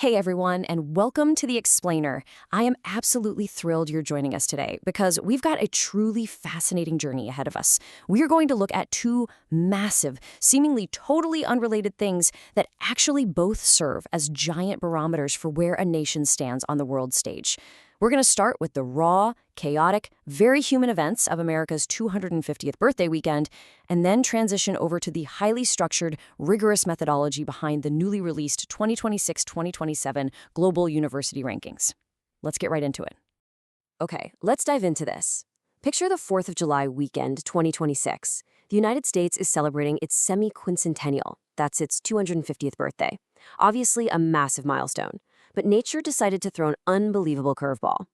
Hey everyone, and welcome to The Explainer. I am absolutely thrilled you're joining us today because we've got a truly fascinating journey ahead of us. We are going to look at two massive, seemingly totally unrelated things that actually both serve as giant barometers for where a nation stands on the world stage. We're going to start with the raw, chaotic, very human events of America's 250th birthday weekend, and then transition over to the highly structured, rigorous methodology behind the newly released 2026-2027 Global University Rankings. Let's get right into it. Okay, let's dive into this. Picture the 4th of July weekend, 2026. The United States is celebrating its semi-quincentennial. That's its 250th birthday. Obviously a massive milestone. But nature decided to throw an unbelievable curveball.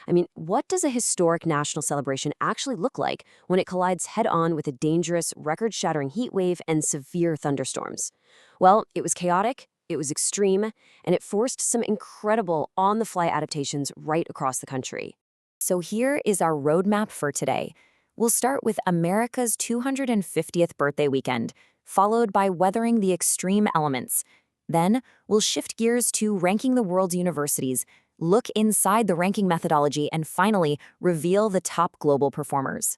I mean, what does a historic national celebration actually look like when it collides head-on with a dangerous, record-shattering heat wave and severe thunderstorms? Well, it was chaotic, it was extreme, and it forced some incredible on-the-fly adaptations right across the country. So here is our roadmap for today. We'll start with America's 250th birthday weekend, followed by weathering the extreme elements. Then, we'll shift gears to ranking the world's universities, look inside the ranking methodology, and finally, reveal the top global performers.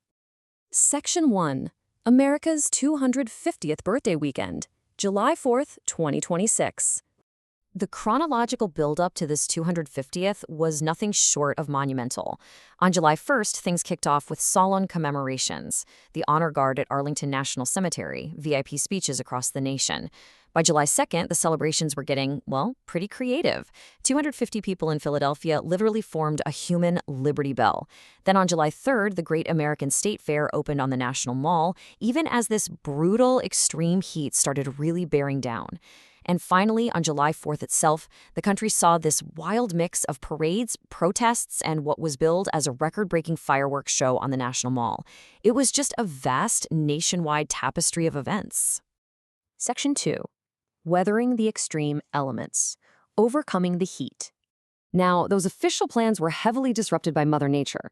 Section 1. America's 250th birthday weekend, July 4th, 2026. The chronological buildup to this 250th was nothing short of monumental. On July 1st, things kicked off with solemn commemorations, the honor guard at Arlington National Cemetery, VIP speeches across the nation. By July 2nd, the celebrations were getting, well, pretty creative. 250 people in Philadelphia literally formed a human Liberty Bell. Then on July 3rd, the Great American State Fair opened on the National Mall, even as this brutal, extreme heat started really bearing down. And finally, on July 4th itself, the country saw this wild mix of parades, protests, and what was billed as a record-breaking fireworks show on the National Mall. It was just a vast, nationwide tapestry of events. Section 2. Weathering the extreme elements. Overcoming the heat. Now, those official plans were heavily disrupted by Mother Nature.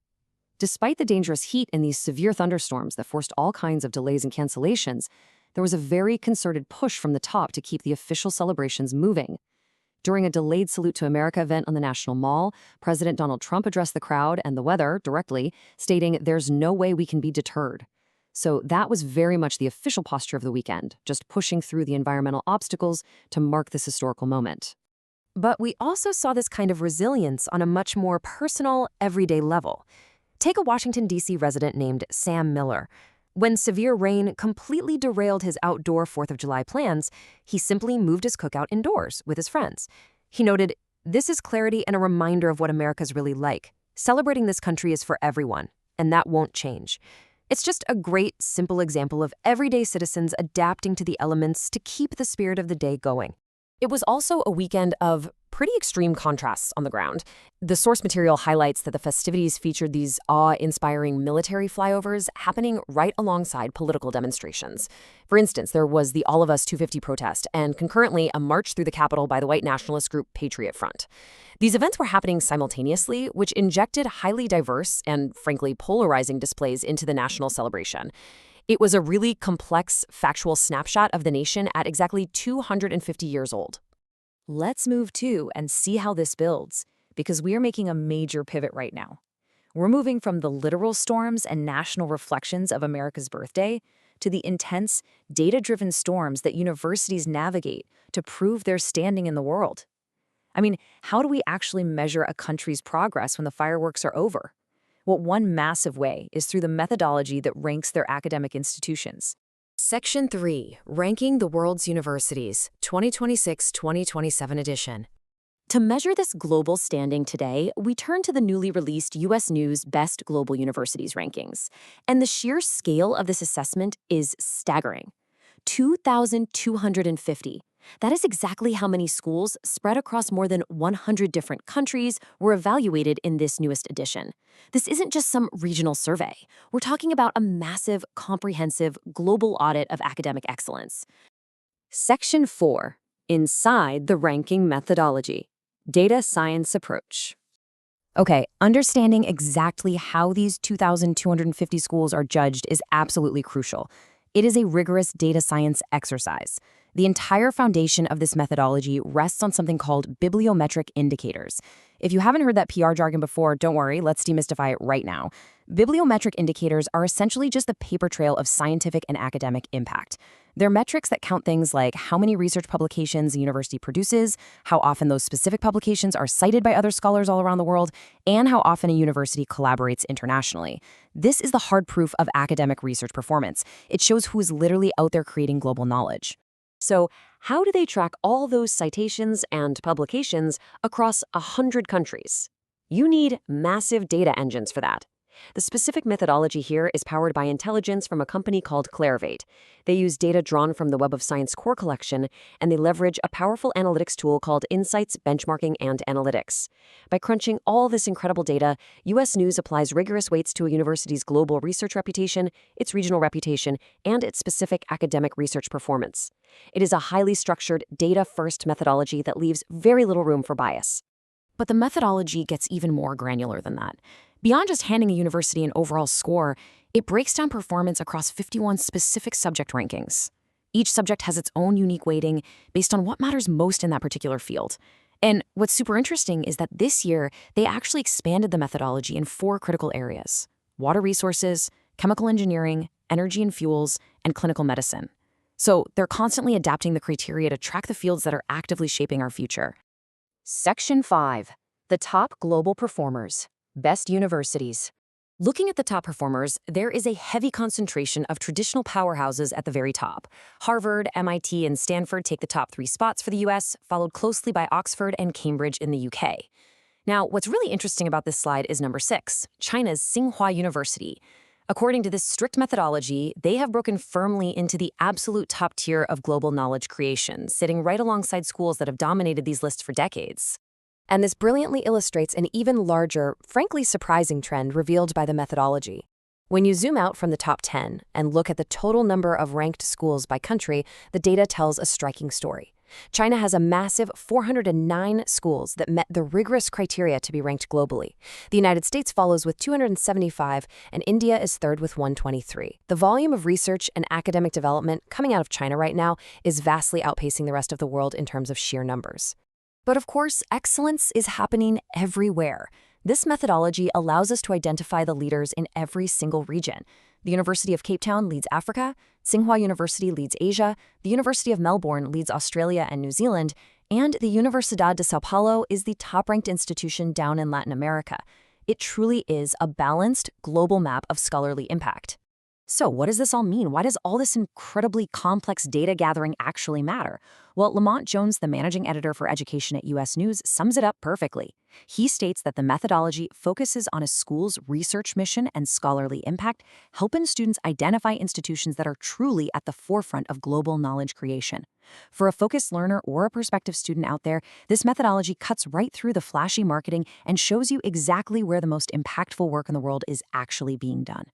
Despite the dangerous heat and these severe thunderstorms that forced all kinds of delays and cancellations, there was a very concerted push from the top to keep the official celebrations moving. During a delayed Salute to America event on the National Mall, President Donald Trump addressed the crowd and the weather directly, stating, "There's no way we can be deterred." So that was very much the official posture of the weekend, just pushing through the environmental obstacles to mark this historical moment. But we also saw this kind of resilience on a much more personal, everyday level. Take a Washington, D.C. resident named Sam Miller. When severe rain completely derailed his outdoor 4th of July plans, he simply moved his cookout indoors with his friends. He noted, "This is clarity and a reminder of what America's really like. Celebrating this country is for everyone, and that won't change." It's just a great, simple example of everyday citizens adapting to the elements to keep the spirit of the day going. It was also a weekend of pretty extreme contrasts on the ground. The source material highlights that the festivities featured these awe-inspiring military flyovers happening right alongside political demonstrations. For instance, there was the All of Us 250 protest and concurrently a march through the Capitol by the white nationalist group Patriot Front. These events were happening simultaneously, which injected highly diverse and, frankly, polarizing displays into the national celebration. It was a really complex, factual snapshot of the nation at exactly 250 years old. Let's move to and see how this builds, because we are making a major pivot right now. We're moving from the literal storms and national reflections of America's birthday to the intense, data-driven storms that universities navigate to prove their standing in the world. I mean, how do we actually measure a country's progress when the fireworks are over? Well, one massive way is through the methodology that ranks their academic institutions. Section 3. Ranking the World's Universities, 2026-2027 edition. To measure this global standing today, we turn to the newly released U.S. News Best Global Universities rankings. And the sheer scale of this assessment is staggering. 2,250. That is exactly how many schools spread across more than 100 different countries were evaluated in this newest edition. This isn't just some regional survey. We're talking about a massive, comprehensive, global audit of academic excellence. Section 4. Inside the ranking methodology. Data science approach. Okay, understanding exactly how these 2,250 schools are judged is absolutely crucial. It is a rigorous data science exercise. The entire foundation of this methodology rests on something called bibliometric indicators. If you haven't heard that PR jargon before, don't worry, let's demystify it right now. Bibliometric indicators are essentially just the paper trail of scientific and academic impact. They're metrics that count things like how many research publications a university produces, how often those specific publications are cited by other scholars all around the world, and how often a university collaborates internationally. This is the hard proof of academic research performance. It shows who is literally out there creating global knowledge. So, how do they track all those citations and publications across 100 countries? You need massive data engines for that. The specific methodology here is powered by intelligence from a company called Clarivate. They use data drawn from the Web of Science core collection, and they leverage a powerful analytics tool called Insights Benchmarking and Analytics. By crunching all this incredible data, U.S. News applies rigorous weights to a university's global research reputation, its regional reputation, and its specific academic research performance. It is a highly structured, data-first methodology that leaves very little room for bias. But the methodology gets even more granular than that. Beyond just handing a university an overall score, it breaks down performance across 51 specific subject rankings. Each subject has its own unique weighting based on what matters most in that particular field. And what's super interesting is that this year, they actually expanded the methodology in 4 critical areas: water resources, chemical engineering, energy and fuels, and clinical medicine. So they're constantly adapting the criteria to track the fields that are actively shaping our future. Section 5. The top global performers. Best universities. Looking at the top performers, there is a heavy concentration of traditional powerhouses at the very top. Harvard, MIT, and Stanford take the top 3 spots for the US, followed closely by Oxford and Cambridge in the UK. Now, what's really interesting about this slide is number 6, China's Tsinghua University. According to this strict methodology, they have broken firmly into the absolute top tier of global knowledge creation, sitting right alongside schools that have dominated these lists for decades. And this brilliantly illustrates an even larger, frankly surprising trend revealed by the methodology. When you zoom out from the top 10 and look at the total number of ranked schools by country, the data tells a striking story. China has a massive 409 schools that met the rigorous criteria to be ranked globally. The United States follows with 275, and India is third with 123. The volume of research and academic development coming out of China right now is vastly outpacing the rest of the world in terms of sheer numbers. But of course, excellence is happening everywhere. This methodology allows us to identify the leaders in every single region. The University of Cape Town leads Africa, Tsinghua University leads Asia, the University of Melbourne leads Australia and New Zealand, and the Universidad de São Paulo is the top-ranked institution down in Latin America. It truly is a balanced, global map of scholarly impact. So what does this all mean? Why does all this incredibly complex data gathering actually matter? Well, Lamont Jones, the managing editor for education at U.S. News, sums it up perfectly. He states that the methodology focuses on a school's research mission and scholarly impact, helping students identify institutions that are truly at the forefront of global knowledge creation. For a focused learner or a prospective student out there, this methodology cuts right through the flashy marketing and shows you exactly where the most impactful work in the world is actually being done.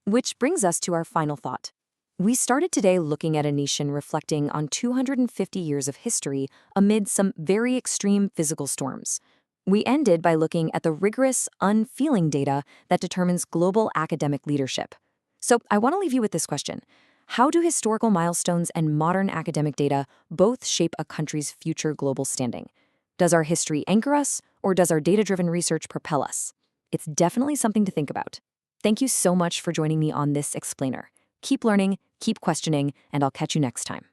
Which brings us to our final thought. We started today looking at a nation reflecting on 250 years of history amid some very extreme physical storms. We ended by looking at the rigorous, unfeeling data that determines global academic leadership. So I want to leave you with this question. How do historical milestones and modern academic data both shape a country's future global standing? Does our history anchor us, or does our data-driven research propel us? It's definitely something to think about. Thank you so much for joining me on this explainer. Keep learning, keep questioning, and I'll catch you next time.